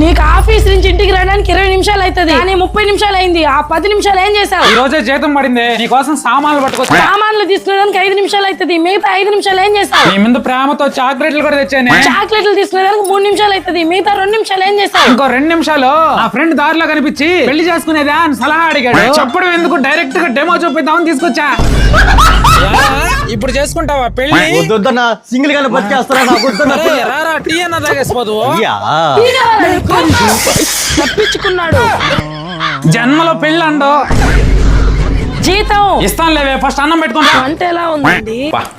నీకు ఆఫీస్ నుంచి ఇంటికి రావడానికి 20 నిమిషాలు అవుతుంది కానీ 30 నిమిషాలు అయింది. ఆ 10 నిమిషాలు ఏం చేసావు? ఈ రోజే జీతం పడింది, నీ కోసం సామాన్లు పట్టుకొచ్చా. సామాన్లు తీసుకునేదానికి 5 నిమిషాలు అవుతుంది, మిగతా 5 నిమిషాలు ఏం చేసావు? నీ ముందు ప్రేమతో చాక్లెట్లు కూడా తెచ్చాను. చాక్లెట్లు తీసుకునేదానికి 3 నిమిషాలు అవుతుంది, మిగతా 2 నిమిషాలు ఏం చేసావు? ఇంకో 2 నిమిషాలు నా ఫ్రెండ్ దారిలో కనిపించి పెళ్లి చేసుకునేదా అని సలహా అడిగాడు. చెప్పడం ఎందుకు, డైరెక్ట్ గా డెమో చూపిద్దామని తీసుకొచ్చా. ఇప్పుడు చేసుకుంటావా పెళ్లి? వద్దొద్దన్నా, సింగిల్ గానే బతికేస్తారా? నాకు వద్దన్నా. రారా టీ అన్న తాగేసిపోదు. అయ్యా, తప్పించుకున్నాడు. జన్మలో పెళ్లి అండు జీతం ఇస్తాను లేవే, ఫస్ట్ అన్నం పెట్టుకుంటా. వంట ఎలా ఉందండి?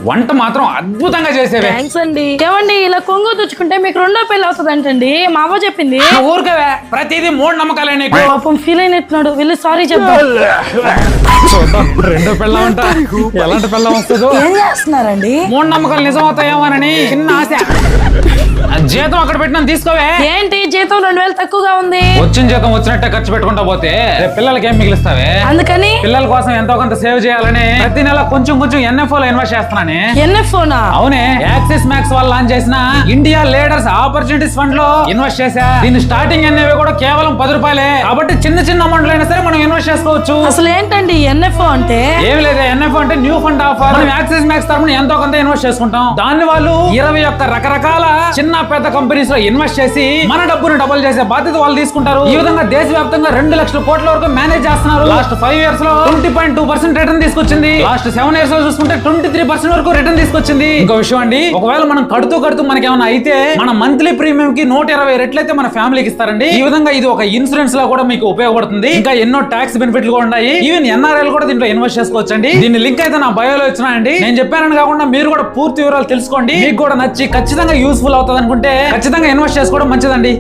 వంట మాత్రం అద్భుతంగా చేసేవే. థ్యాంక్స్ అండి. ఏమండి ఇలా కొంగు తుచ్చుకుంటే మీకు 2వ పెళ్లి అవుతుంది అంటండి, మా అవ్వ చెప్పింది. ఊరికవే, ప్రతిదీ 3 నమ్మకాలే నీకు. పాపం ఫీల్ అయినట్టున్నాడు, వెళ్ళి సారీ చెప్తాను. చూద్దాం 2వ పెళ్ళం అంట ఎలాంటి పెళ్ళం వస్తుందో. ఏం చేస్తున్నారండి? 3 నమ్మకాలు నిజం అవుతాయేమోనని చిన్న ఆశ. జీతం అక్కడ పెట్టినా తీసుకోవే. ఏంటి జీతం 2000 తక్కువగా ఉంది? వచ్చిన జీతం వచ్చినట్టే ఖర్చు పెట్టుకుంటా పోతే రేపు పిల్లలకి ఏం మిగిలిస్తావే? అందుకని పిల్లల కోసం ఎంతో కొంత సేవ్ చేయాలని ప్రతి నెల కొంచెం కొంచెం NFO లో ఇన్వెస్ట్ చేస్తున్నానే. ఎన్ఎఫ్ఓనా? అవునే, యాక్సిస్ మ్యాక్స్ వాళ్ళు లాంచ్ చేసిన ఇండియా లీడర్స్ ఆపర్చునిటీస్ ఫండ్ లో ఇన్వెస్ట్ చేశా. దీని స్టార్టింగ్ అనేవి కూడా కేవలం 10 రూపాయలే, కాబట్టి చిన్న చిన్న అమౌంట్లు అయినా సరే మనం ఇన్వెస్ట్ చేసుకోవచ్చు. అసలు ఏంటండి ఎన్ఎఫ్ఓ అంటే? ఏమి లేదు, NFO అంటే న్యూ ఫండ్ ఆఫర్. మనం యాక్సిస్ మ్యాక్స్ తరపున ఎంతో కొంత ఇన్వెస్ట్ చేసుకుంటాం. దాన్ని వాళ్ళు 21 రకరకాల చిన్న పెద్ద కంపెనీస్ లో ఇన్వెస్ట్ చేసి మన డబ్బును డబుల్ చేసే బాధ్యత వాళ్ళు తీసుకుంటారు. ఈ విధంగా దేశవ్యాప్తంగా 2 లక్షల కోట్ల వరకు మేనేజ్ చేస్తున్నారు. లాస్ట్ 5 ఇయర్స్ లో 20.2% రిటర్న్ తీసుకొచ్చింది. లాస్ట్ 7 ఇయర్స్ లో చూసుకుంటే 23% వరకు రిటర్న్ తీసుకొచ్చింది. ఇంకో విషయం అండి, ఒకవేళ మనం కడుతూ మనకి ఏమైనా అయితే మన మంత్లీ ప్రీమియం కి 120 రెట్లయితే మన ఫ్యామిలీకి ఇస్తారండి. ఈ విధంగా ఇది ఒక ఇన్సూరెన్స్ లా కూడా మీకు ఉపయోగపడుతుంది. ఇంకా ఎన్నో ట్యాక్స్ బెనిఫిట్లు కూడా ఉన్నాయి. ఈవెన్ NRL కూడా దీంట్లో ఇన్వెస్ట్ చేసుకోవచ్చండి. దీని లింక్ అయితే నా బయోలో ఇచ్చినాయండి. నేను చెప్పానని కాకుండా మీరు కూడా పూర్తి వివరాలు తెలుసుకోండి. మీకు కూడా నచ్చి ఖచ్చితంగా యూస్ఫుల్ అవుతుంది అనుకుంటే ఖచ్చితంగా ఇన్వెస్ట్ చేసుకోవడం మంచిదండి.